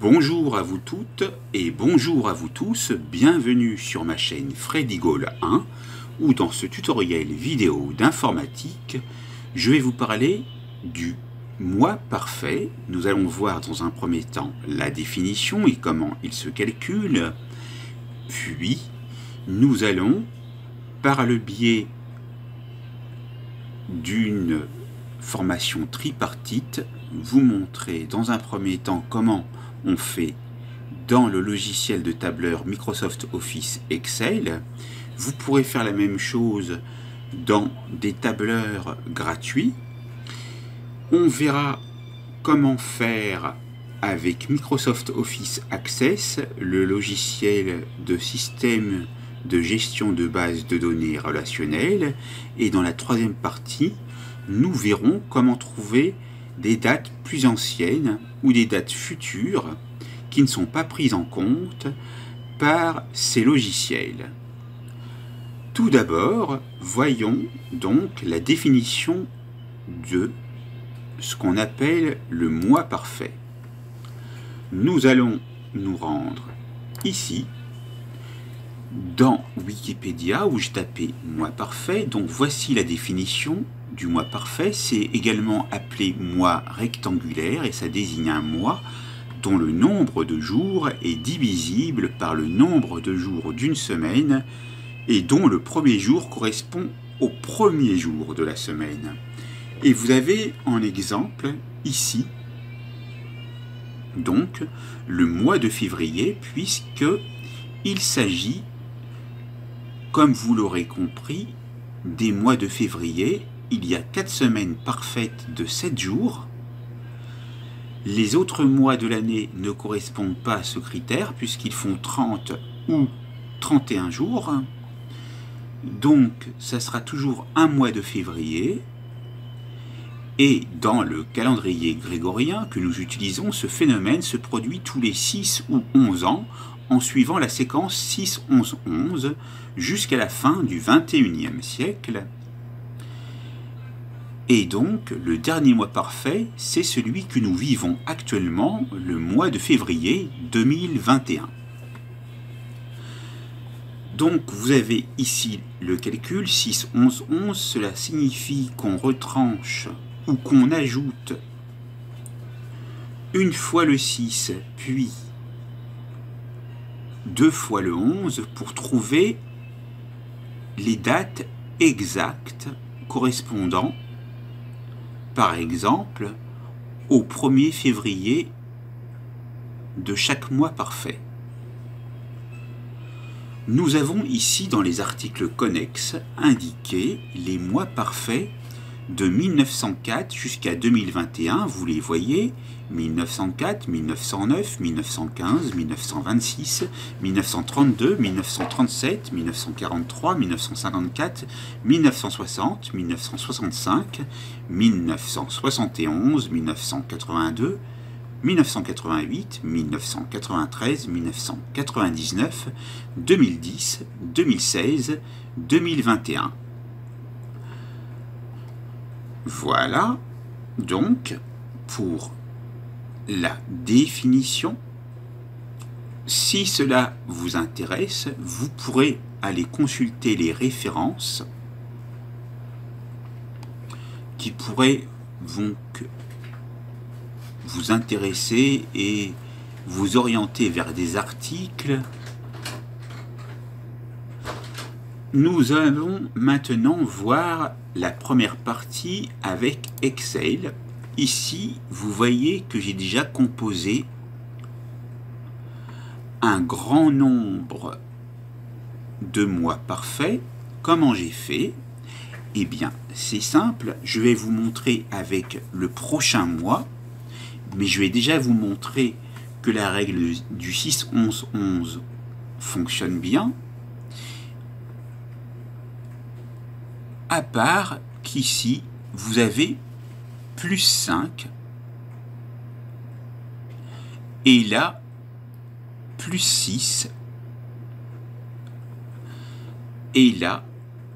Bonjour à vous toutes et bonjour à vous tous, bienvenue sur ma chaîne Freddy Gall 1 où dans ce tutoriel vidéo d'informatique, je vais vous parler du mois parfait. Nous allons voir dans un premier temps la définition et comment il se calcule, puis nous allons, par le biais d'une formation tripartite, vous montrer dans un premier temps comment on fait dans le logiciel de tableur Microsoft Office Excel. Vous pourrez faire la même chose dans des tableurs gratuits. On verra comment faire avec Microsoft Office Access, le logiciel de système de gestion de base de données relationnelles. Et dans la troisième partie, nous verrons comment trouver des dates plus anciennes ou des dates futures qui ne sont pas prises en compte par ces logiciels. Tout d'abord, voyons donc la définition de ce qu'on appelle le mois parfait. Nous allons nous rendre ici dans Wikipédia où j'ai tapé mois parfait. Donc voici la définition du mois parfait. C'est également appelé mois rectangulaire et ça désigne un mois dont le nombre de jours est divisible par le nombre de jours d'une semaine et dont le premier jour correspond au premier jour de la semaine. Et vous avez en exemple ici donc le mois de février, puisque il s'agit, comme vous l'aurez compris, des mois de février. Il y a 4 semaines parfaites de 7 jours. Les autres mois de l'année ne correspondent pas à ce critère puisqu'ils font 30 ou 31 jours. Donc ça sera toujours un mois de février. Et dans le calendrier grégorien que nous utilisons, ce phénomène se produit tous les 6 ou 11 ans en suivant la séquence 6-11-11 jusqu'à la fin du XXIe siècle. Et donc, le dernier mois parfait, c'est celui que nous vivons actuellement, le mois de février 2021. Donc, vous avez ici le calcul 6-11-11, cela signifie qu'on retranche ou qu'on ajoute une fois le 6, puis 2 fois le 11 pour trouver les dates exactes correspondant, par exemple, au 1er février de chaque mois parfait. Nous avons ici dans les articles connexes indiqué les mois parfaits de 1904 jusqu'à 2021, vous les voyez, 1904, 1909, 1915, 1926, 1932, 1937, 1943, 1954, 1960, 1965, 1971, 1982, 1988, 1993, 1999, 2010, 2016, 2021. Voilà donc pour la définition. Si cela vous intéresse, vous pourrez aller consulter les références qui pourraient donc vous intéresser et vous orienter vers des articles. Nous allons maintenant voir la première partie avec Excel. Ici, vous voyez que j'ai déjà composé un grand nombre de mois parfaits. Comment j'ai fait? Eh bien, c'est simple. Je vais vous montrer avec le prochain mois, mais je vais déjà vous montrer que la règle du 6-11-11 fonctionne bien. À part qu'ici, vous avez plus 5 et là, plus 6 et là,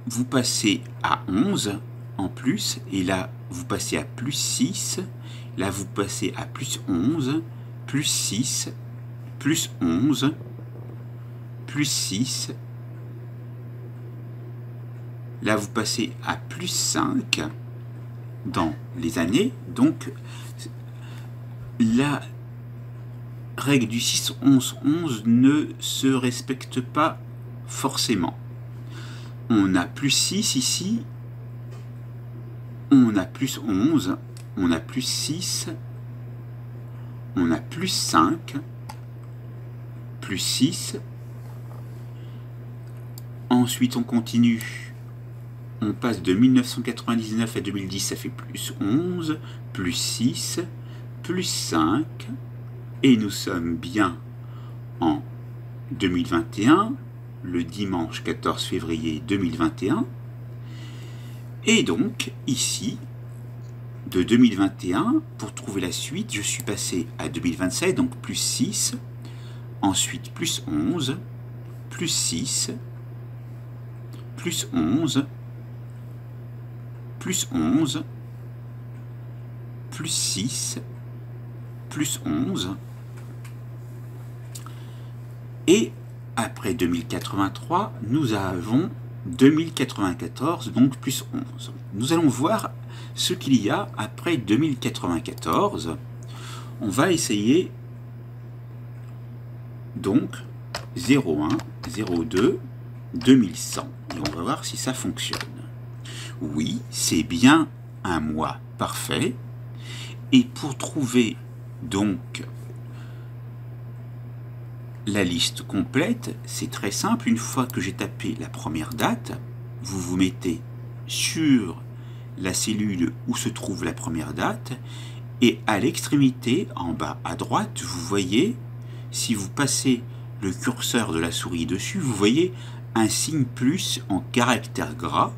vous passez à 11 en plus et là, vous passez à plus 6, là, vous passez à plus 11, plus 6, plus 11, plus 6. Là, vous passez à plus 5 dans les années. Donc, la règle du 6, 11, 11 ne se respecte pas forcément. On a plus 6 ici, on a plus 11, on a plus 6, on a plus 5, plus 6. Ensuite, on continue. On passe de 1999 à 2010, ça fait plus 11, plus 6, plus 5. Et nous sommes bien en 2021, le dimanche 14 février 2021. Et donc, ici, de 2021, pour trouver la suite, je suis passé à 2027, donc plus 6, ensuite plus 11, plus 6, plus 11, plus 11, plus 6, plus 11, et après 2083, nous avons 2094, donc plus 11. Nous allons voir ce qu'il y a après 2094. On va essayer donc 01, 02, 2100, et on va voir si ça fonctionne. Oui, c'est bien un mois parfait, et pour trouver donc la liste complète, c'est très simple. Une fois que j'ai tapé la première date, vous vous mettez sur la cellule où se trouve la première date, et à l'extrémité, en bas à droite, vous voyez, si vous passez le curseur de la souris dessus, vous voyez un signe plus en caractère gras.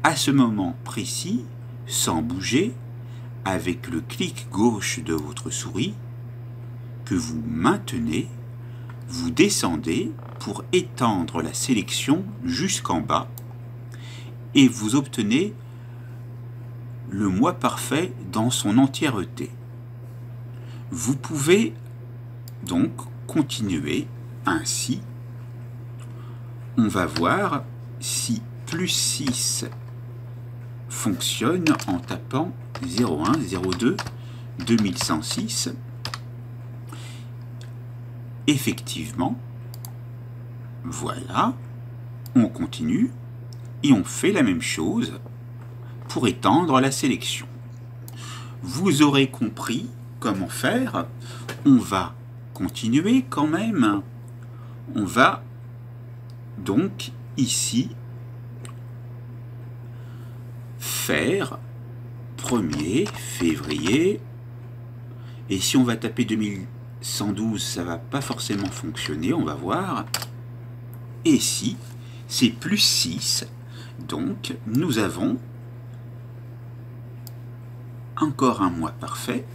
À ce moment précis, sans bouger, avec le clic gauche de votre souris, que vous maintenez, vous descendez pour étendre la sélection jusqu'en bas et vous obtenez le mois parfait dans son entièreté. Vous pouvez donc continuer ainsi. On va voir si plus 6 fonctionne en tapant 01, 02, 2106. Effectivement, voilà, on continue et on fait la même chose pour étendre la sélection. Vous aurez compris comment faire. On va continuer quand même. On va donc ici faire 1er février, et si on va taper 2112, ça va pas forcément fonctionner, on va voir. Et si c'est plus 6, donc nous avons encore un mois parfait.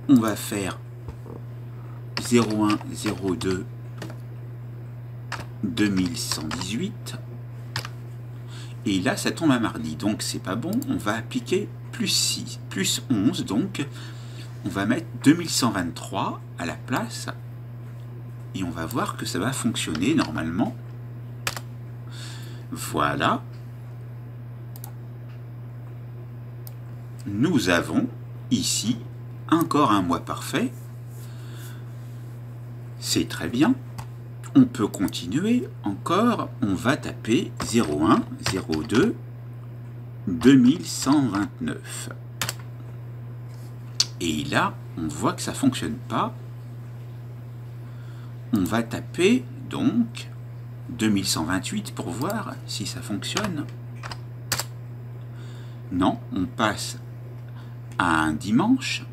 On va faire 01, 02, 2118. Et là, ça tombe à mardi, donc c'est pas bon. On va appliquer plus 6, plus 11, donc on va mettre 2123 à la place. Et on va voir que ça va fonctionner normalement. Voilà. Nous avons ici encore un mois parfait. C'est très bien. On peut continuer encore. On va taper 01, 02, 2129. Et là, on voit que ça ne fonctionne pas. On va taper donc 2128 pour voir si ça fonctionne. Non, on passe à un dimanche.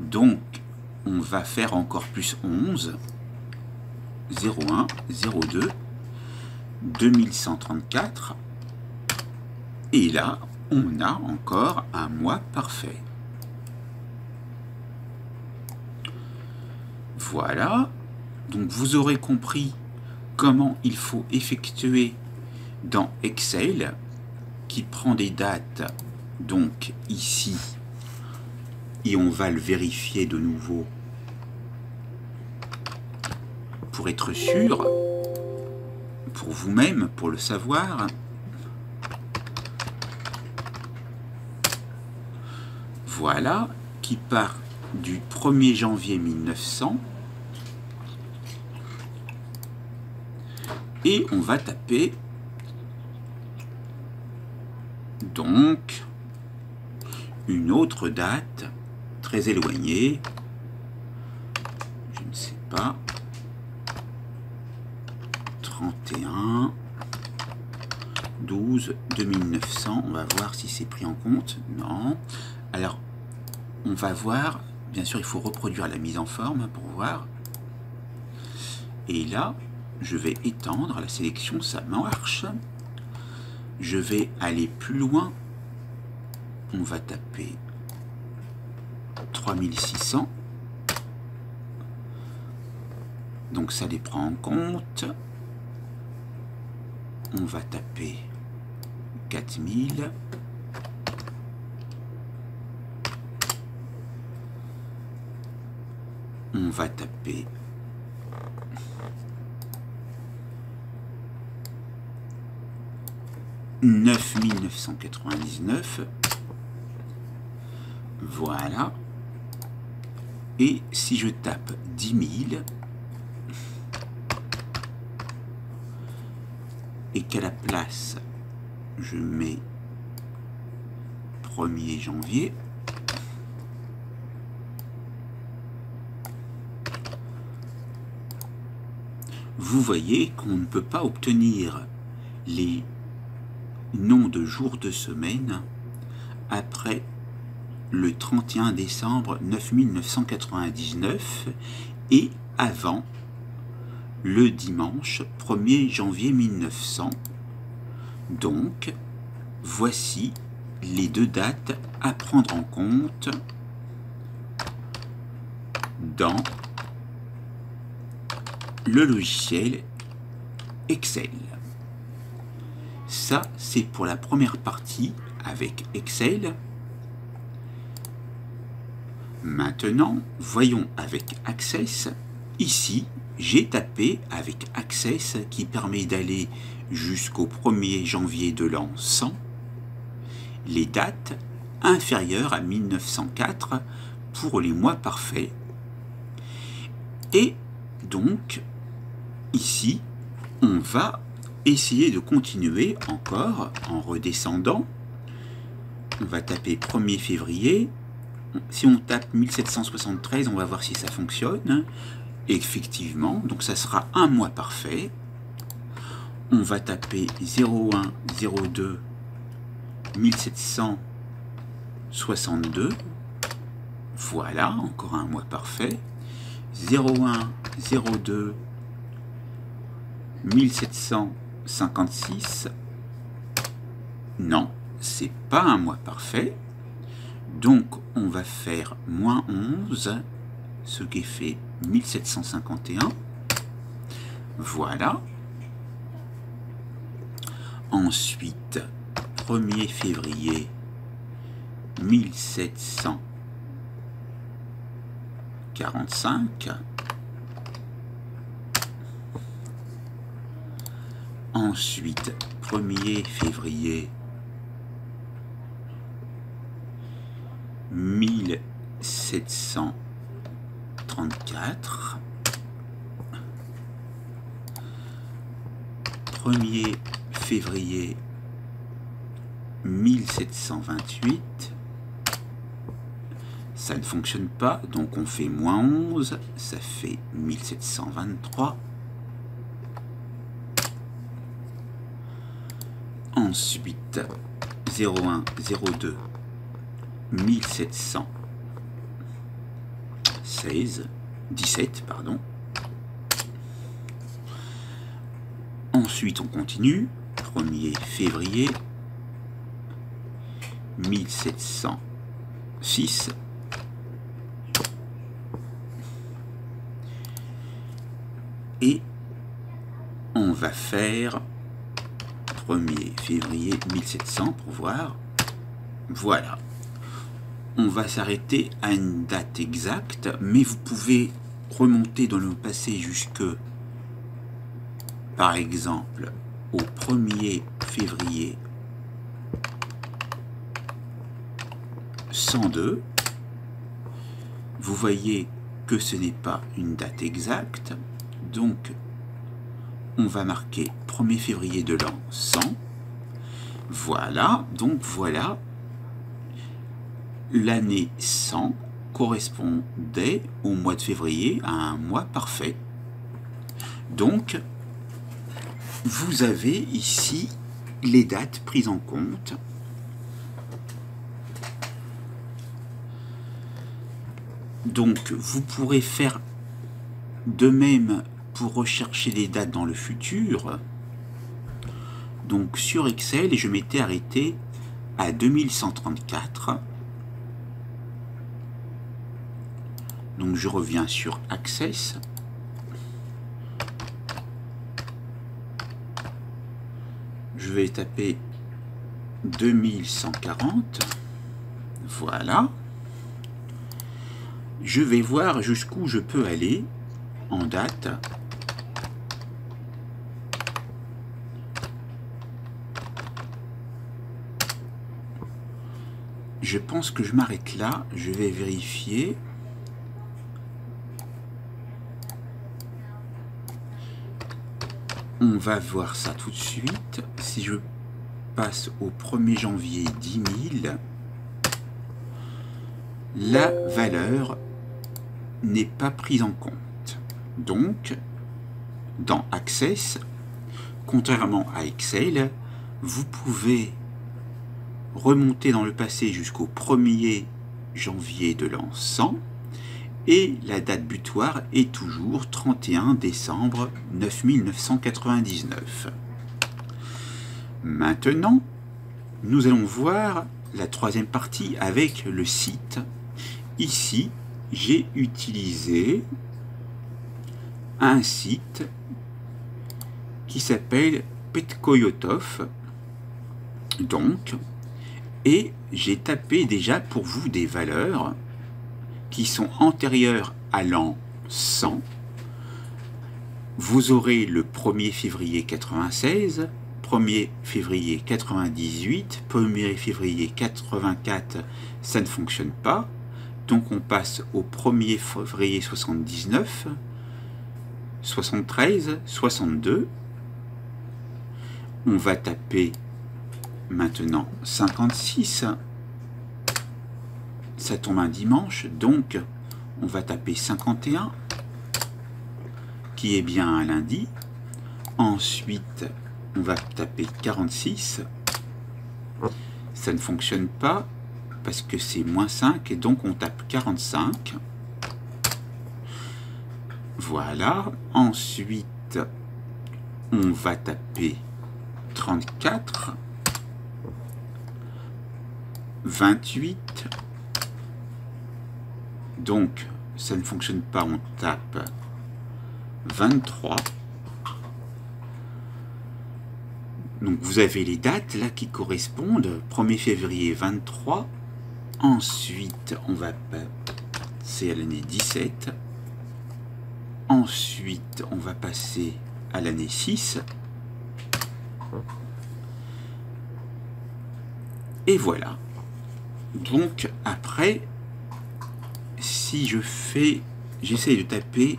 Donc, on va faire encore plus 11. 01, 02, 2134. Et là, on a encore un mois parfait. Voilà. Donc, vous aurez compris comment il faut effectuer dans Excel, qui prend des dates, donc ici, et on va le vérifier de nouveau pour être sûr, pour vous-même, pour le savoir. Voilà, qui part du 1er janvier 1900. Et on va taper donc une autre date très éloignée, je ne sais pas, 31 12 2900. On va voir si c'est pris en compte. Non. Alors on va voir, bien sûr il faut reproduire la mise en forme pour voir, et là je vais étendre la sélection, ça marche. Je vais aller plus loin, on va taper 3600, donc ça les prend en compte. On va taper 4000, on va taper 9999, voilà. Et si je tape 10 000 et qu'à la place je mets 1er janvier, vous voyez qu'on ne peut pas obtenir les noms de jours de semaine après le 31 décembre 9999 et avant le dimanche 1er janvier 1900. Donc, voici les deux dates à prendre en compte dans le logiciel Excel. Ça, c'est pour la première partie avec Excel. Maintenant, voyons avec Access. Ici, j'ai tapé avec Access qui permet d'aller jusqu'au 1er janvier de l'an 100 les dates inférieures à 1904 pour les mois parfaits. Et donc, ici, on va essayer de continuer encore en redescendant. On va taper 1er février. Si on tape 1773, on va voir si ça fonctionne. Effectivement, donc ça sera un mois parfait. On va taper 01 02 1762. Voilà, encore un mois parfait. 01 02 1756. Non, c'est pas un mois parfait. Donc on va faire moins 11, ce qui fait 1751. Voilà. Ensuite, 1er février 1745. Ensuite, 1er février 1734. 1er février 1728. Ça ne fonctionne pas, donc on fait moins 11, ça fait 1723. Ensuite, 01 02 17 pardon. Ensuite, on continue. 1er février 1706. Et on va faire 1er février 1700 pour voir. Voilà. on va s'arrêter à une date exacte, mais vous pouvez remonter dans le passé jusque, par exemple, au 1er février 102. Vous voyez que ce n'est pas une date exacte, donc on va marquer 1er février de l'an 100. Voilà, donc voilà, l'année 100 correspondait au mois de février à un mois parfait. Donc, vous avez ici les dates prises en compte. Donc, vous pourrez faire de même pour rechercher les dates dans le futur. Donc, sur Excel, je m'étais arrêté à 2134. Donc, je reviens sur Access. Je vais taper 2140. Voilà. Je vais voir jusqu'où je peux aller en date. Je pense que je m'arrête là. Je vais vérifier. On va voir ça tout de suite. Si je passe au 1er janvier 10 000, la valeur n'est pas prise en compte. Donc, dans Access, contrairement à Excel, vous pouvez remonter dans le passé jusqu'au 1er janvier de l'an 100 et la date butoir est toujours 31 décembre 9999. Maintenant, nous allons voir la troisième partie avec le site. Ici, j'ai utilisé un site qui s'appelle Petkoyotov. Donc, et j'ai tapé déjà pour vous des valeurs qui sont antérieures à l'an 100. Vous aurez le 1er février 96, 1er février 98, 1er février 84, ça ne fonctionne pas. Donc on passe au 1er février 79, 73, 62. On va taper maintenant 56. Ça tombe un dimanche, donc on va taper 51, qui est bien un lundi. Ensuite, on va taper 46. Ça ne fonctionne pas parce que c'est -5 et donc on tape 45. Voilà. Ensuite, on va taper 34, 28. Donc, ça ne fonctionne pas, on tape 23. Donc, vous avez les dates là qui correspondent. 1er février 23. Ensuite, on va passer à l'année 17. Ensuite, on va passer à l'année 6. Et voilà. Donc, après, si j'essaie de taper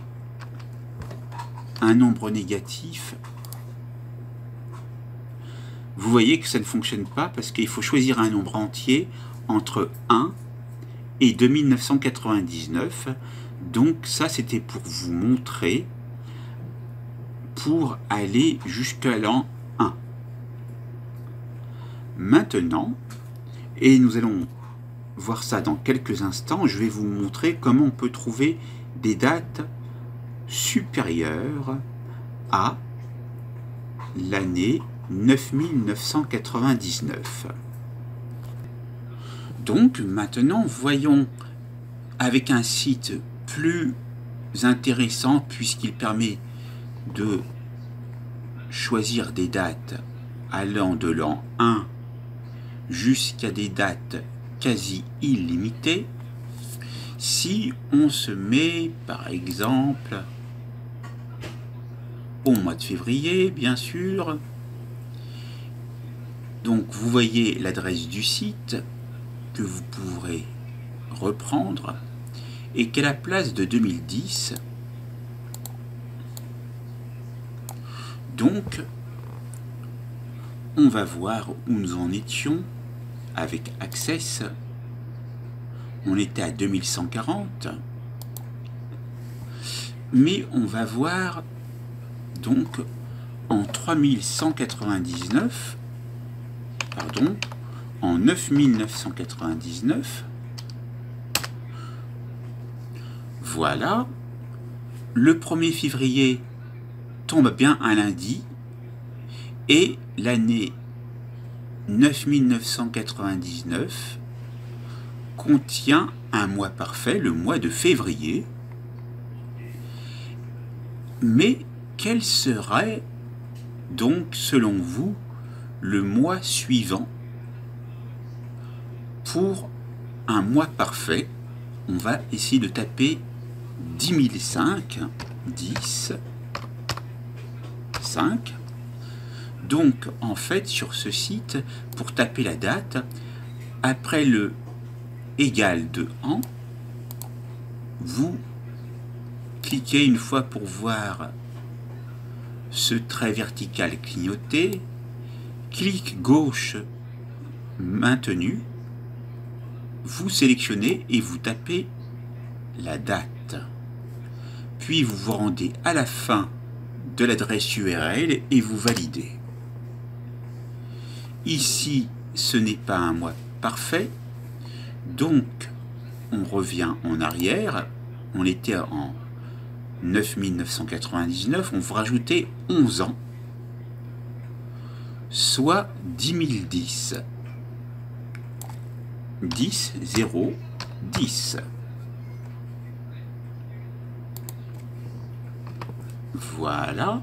un nombre négatif, vous voyez que ça ne fonctionne pas parce qu'il faut choisir un nombre entier entre 1 et 2999. Donc ça, c'était pour vous montrer, pour aller jusqu'à l'an 1. Maintenant, et nous allons voir ça dans quelques instants, je vais vous montrer comment on peut trouver des dates supérieures à l'année 9999. Donc maintenant, voyons avec un site plus intéressant puisqu'il permet de choisir des dates allant de l'an 1 jusqu'à des dates quasi illimité si on se met par exemple au mois de février, bien sûr. Donc vous voyez l'adresse du site que vous pourrez reprendre et qu'à la place de 2010, donc on va voir où nous en étions avec Access. On était à 2140, mais on va voir donc en 3199, pardon, en 9999, voilà, le 1er février tombe bien un lundi, et l'année 9999 contient un mois parfait, le mois de février. Mais quel serait donc, selon vous, le mois suivant pour un mois parfait? On va essayer de taper 10 5. Donc, en fait, sur ce site, pour taper la date, après le égal de an, vous cliquez une fois pour voir ce trait vertical clignoté, clic gauche maintenu, vous sélectionnez et vous tapez la date. Puis vous vous rendez à la fin de l'adresse URL et vous validez. Ici, ce n'est pas un mois parfait, donc on revient en arrière, on était en 9999, on va rajouter 11 ans, soit 10 010. 10, 0, 10. Voilà.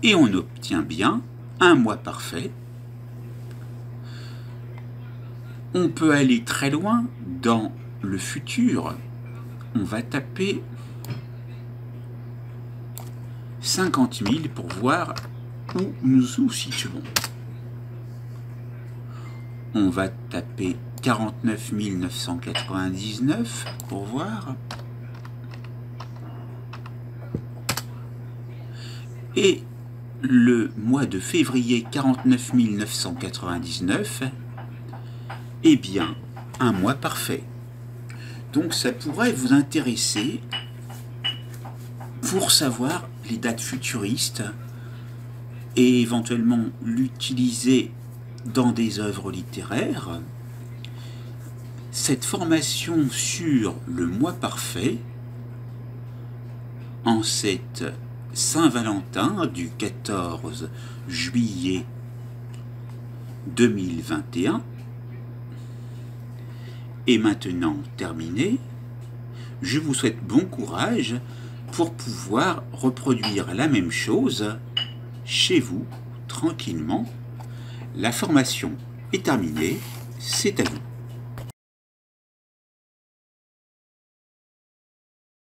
Et on obtient bien un mois parfait. On peut aller très loin dans le futur. On va taper 50 000 pour voir où nous nous situons. On va taper 49 999 pour voir. Et le mois de février 49 999, eh bien, un mois parfait. Donc ça pourrait vous intéresser pour savoir les dates futuristes et éventuellement l'utiliser dans des œuvres littéraires. Cette formation sur le mois parfait, en cette Saint-Valentin du 14 juillet 2021, est maintenant terminée. Je vous souhaite bon courage pour pouvoir reproduire la même chose chez vous, tranquillement. La formation est terminée, c'est à vous.